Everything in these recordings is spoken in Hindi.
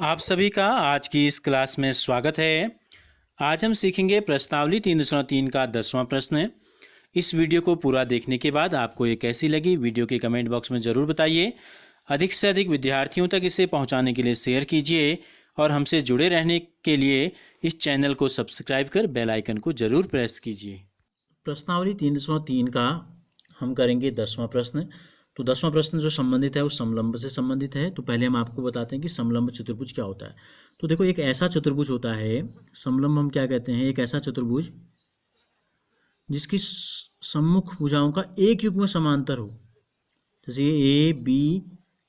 आप सभी का आज की इस क्लास में स्वागत है। आज हम सीखेंगे प्रश्नावली 3.3 का 10वां प्रश्न। इस वीडियो को पूरा देखने के बाद आपको ये कैसी लगी वीडियो के कमेंट बॉक्स में ज़रूर बताइए। अधिक से अधिक विद्यार्थियों तक इसे पहुंचाने के लिए शेयर कीजिए और हमसे जुड़े रहने के लिए इस चैनल को सब्सक्राइब कर बेल आइकन को ज़रूर प्रेस कीजिए। प्रश्नावली 3.3 का हम करेंगे 10वां प्रश्न। तो 10वां प्रश्न जो संबंधित है वो समलंब से संबंधित है। तो पहले हम आपको बताते हैं कि समलंब चतुर्भुज क्या होता है। तो देखो, एक ऐसा चतुर्भुज होता है, समलंब हम क्या कहते हैं, एक ऐसा चतुर्भुज जिसकी सम्मुख भुजाओं का एक युग्म समांतर हो। जैसे ये ए बी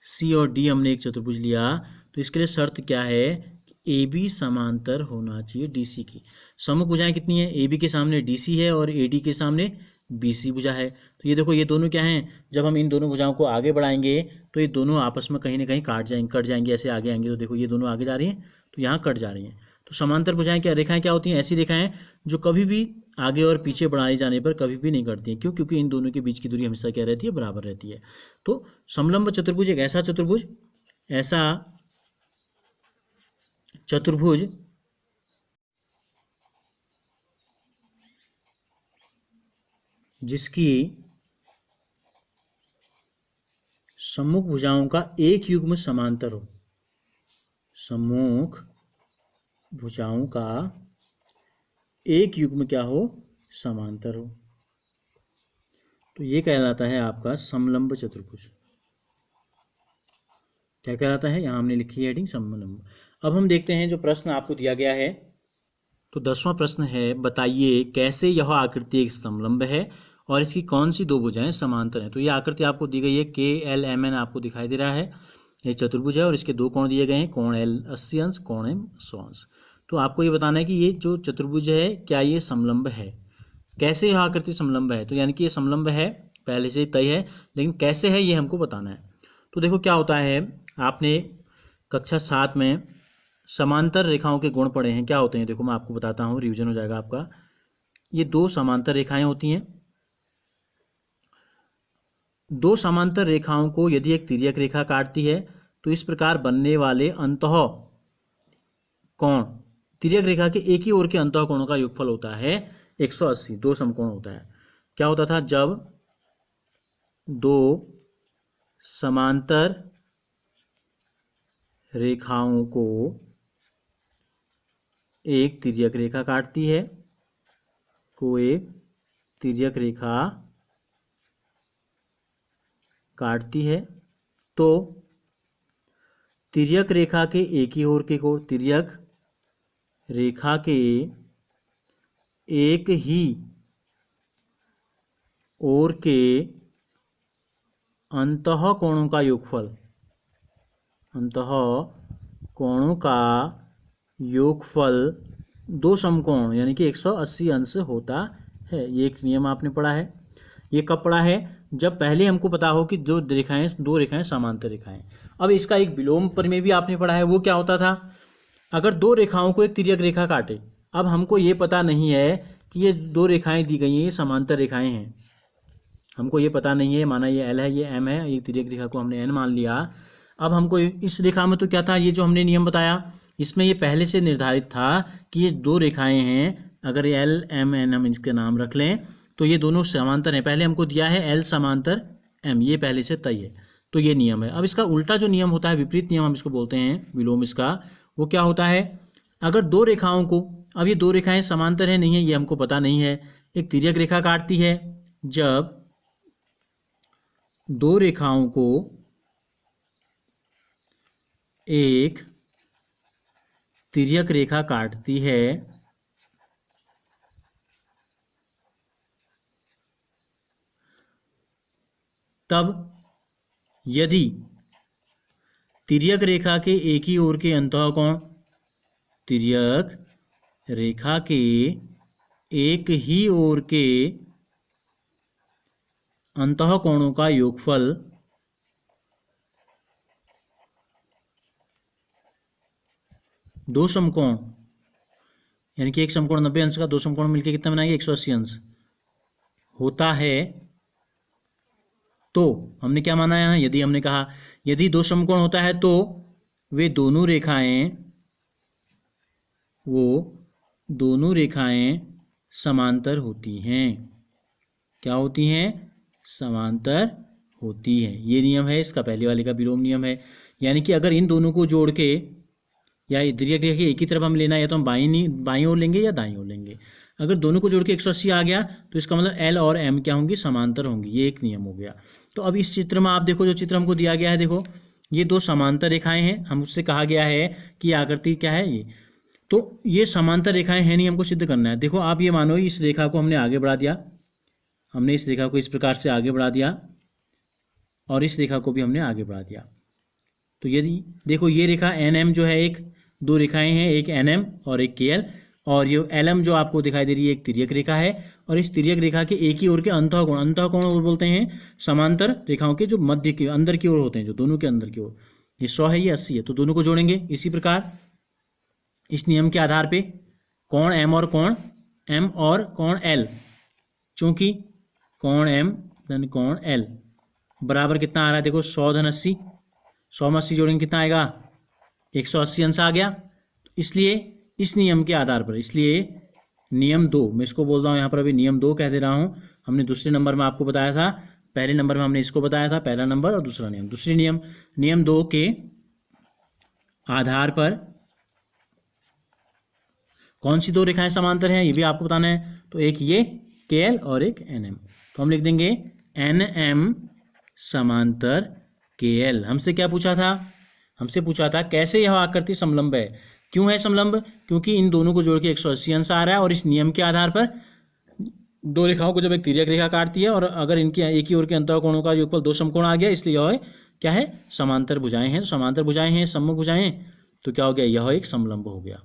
सी और डी हमने एक चतुर्भुज लिया, तो इसके लिए शर्त क्या है कि ए बी समांतर होना चाहिए डी सी की। सम्मुख भुजाएं कितनी है, ए बी के सामने डी सी है और ए डी के सामने बी सी भुजा है। तो ये देखो, ये दोनों क्या हैं, जब हम इन दोनों भुजाओं को आगे बढ़ाएंगे तो ये दोनों आपस में कहीं ना कहीं कट जाएंगे। ऐसे आगे आएंगे तो देखो ये दोनों आगे जा रही हैं तो यहाँ कट जा रही हैं। तो समांतर भुजाएं क्या रेखाएं क्या होती हैं, ऐसी रेखाएं जो कभी भी आगे और पीछे बढ़ाए जाने पर कभी भी नहीं कटती हैं। क्यों? क्योंकि इन दोनों के बीच की दूरी हमेशा क्या रहती है, बराबर रहती है। तो समलंब चतुर्भुज एक ऐसा चतुर्भुज जिसकी सम्मुख भुजाओं का एक युग्म समांतर हो। सम्मुख भुजाओं का एक युग्म क्या हो, समांतर हो। तो ये कहलाता है आपका समलंब चतुर्भुज। क्या कहलाता है, यहां हमने लिखी है हेडिंग समलंब। अब हम देखते हैं जो प्रश्न आपको दिया गया है। तो 10वां प्रश्न है, बताइए कैसे यह आकृति एक समलंब है और इसकी कौन सी दो भुजाएं समांतर हैं। तो ये आकृति आपको दी गई है, के एल एम एन आपको दिखाई दे रहा है। एक चतुर्भुज है और इसके दो कोण दिए गए हैं, कोण एल 80 अंश, कोण एम 100 अंश। तो आपको ये बताना है कि ये जो चतुर्भुज है क्या ये समलंब है, कैसे यह आकृति समलंब है। तो यानी कि ये समलंब है, पहले से ही तय है, लेकिन कैसे है ये हमको बताना है। तो देखो क्या होता है, आपने कक्षा 7 में समांतर रेखाओं के गुण पढ़े हैं। क्या होते हैं, देखो मैं आपको बताता हूँ, रिवीजन हो जाएगा आपका। ये दो समांतर रेखाएं होती हैं। दो समांतर रेखाओं को यदि एक तिर्यक रेखा काटती है तो इस प्रकार बनने वाले अंतः कोण, तिर्यक रेखा के एक ही ओर के अंतः कोणों का योगफल होता है 180। दो समकोण होता है। क्या होता था, जब दो समांतर रेखाओं को एक तिर्यक रेखा काटती है, को एक तिर्यक रेखा काटती है, तो तिर्यक रेखा के एक ही ओर के कोण, तिर्यक रेखा के एक ही ओर के अंतः कोणों का योगफल, अंतः कोणों का योगफल दो समकोण यानी कि 180 अंश होता है। ये एक नियम आपने पढ़ा है। ये कब पढ़ा है, जब पहले हमको पता हो कि दो रेखाएं समांतर रेखाएं। अब इसका एक विलोम प्रमेय भी आपने पढ़ा है। वो क्या होता था, अगर दो रेखाओं को एक तिर्यक रेखा काटे, अब हमको ये पता नहीं है कि ये दो रेखाएं दी गई हैं ये समांतर रेखाएं हैं, हमको ये पता नहीं है, माना ये एल है ये एम है, ये तिर्यक रेखा को हमने एन मान लिया। अब हमको इस रेखा में तो क्या था, ये जो हमने नियम बताया इसमें ये पहले से निर्धारित था कि ये दो रेखाएं हैं, अगर एल एम एन हम इसके नाम रख लें तो ये दोनों समांतर हैं। पहले हमको दिया है एल समांतर एम, ये पहले से तय है, तो ये नियम है। अब इसका उल्टा जो नियम होता है, विपरीत नियम हम इसको बोलते हैं, विलोम इसका, वो क्या होता है, अगर दो रेखाओं को, अब ये दो रेखाएं समांतर है नहीं है ये हमको पता नहीं है, एक तिर्यक रेखा काटती है, जब दो रेखाओं को एक तिर्यक रेखा काटती है तब यदि तिर्यक रेखा के एक ही ओर के अंतः कोण, तिर्यक रेखा के एक ही ओर के अंतः कोणों का योगफल दो समकोण, यानी कि एक समकोण 90 अंश का, दो समकोण मिलकर कितना बनाएंगे 180 अंश होता है, तो हमने क्या माना यहाँ, यदि हमने कहा यदि दो समकोण होता है तो वे दोनों रेखाएं समांतर होती हैं। क्या होती हैं? समांतर होती है। ये नियम है इसका, पहले वाले का विलोम नियम है। यानी कि अगर इन दोनों को जोड़ के या तिर्यक रेखा की एक ही तरफ हम लेना है, या तो हम बाईं ओर लेंगे या दाईं ओर लेंगे। अगर दोनों को जोड़ के 180 आ गया तो इसका मतलब एल और एम क्या होंगी? समांतर होंगी। ये एक नियम हो गया। तो अब इस चित्र में आप देखो, जो चित्र हमको दिया गया है, देखो ये दो समांतर रेखाएं हैं। हम उससे कहा गया है कि आकृति क्या है ये, तो ये समांतर रेखाएं हैं नहीं, हमको सिद्ध करना है। देखो आप ये मानो इस रेखा को हमने आगे बढ़ा दिया, हमने इस रेखा को इस प्रकार से आगे बढ़ा दिया और इस रेखा को भी हमने आगे बढ़ा दिया। तो यदि देखो ये रेखा एन एम जो है, एक दो रेखाएं हैं, एक एन एम और एक के एल, और ये एल एम जो आपको दिखाई दे रही है एक तिर्यक रेखा है। और इस तिर्यक रेखा के एक ही ओर के अंतःकोण बोलते हैं समांतर रेखाओं के जो मध्य के अंदर की ओर होते हैं, जो दोनों के अंदर की ओर। ये 100 है, ये 80 है, तो दोनों को जोड़ेंगे इसी प्रकार इस नियम के आधार पे। कोण एम और कोण एल, चूंकि कोण एम धन कोण एल बराबर कितना आ रहा है? देखो 100 धन 80, 100 में 80 जोड़ेंगे कितना आएगा? 180 अंश आ गया। इसलिए इस नियम के आधार पर, इसलिए नियम 2, मैं इसको बोल रहा हूँ यहाँ पर अभी नियम 2 कह दे रहा हूँ। हमने दूसरे नंबर में आपको बताया था, पहले नंबर में हमने इसको बताया था, पहला नंबर और दूसरा नियम। दूसरी नियम 2 के आधार पर कौन सी दो रेखाएं समांतर हैं ये भी आपको बताना है। तो एक ये के एल और एक एन एम, तो हम लिख देंगे एन एम समांतर के एल। हमसे क्या पूछा था? हमसे पूछा था कैसे यह आकृति समलंब है। क्यों है समलंब? क्योंकि इन दोनों को जोड़ के 180 अंश आ रहा है, और इस नियम के आधार पर दो रेखाओं को जब एक तिर्यक रेखा काटती है और अगर इनके एक ही ओर के अंतःकोणों का योगफल 2 समकोण आ गया, इसलिए यह क्या है? समांतर भुजाएं हैं। समांतर भुजाएं हैं, सम्मुख भुजाएं, तो क्या हो गया? यह एक समलंब हो गया।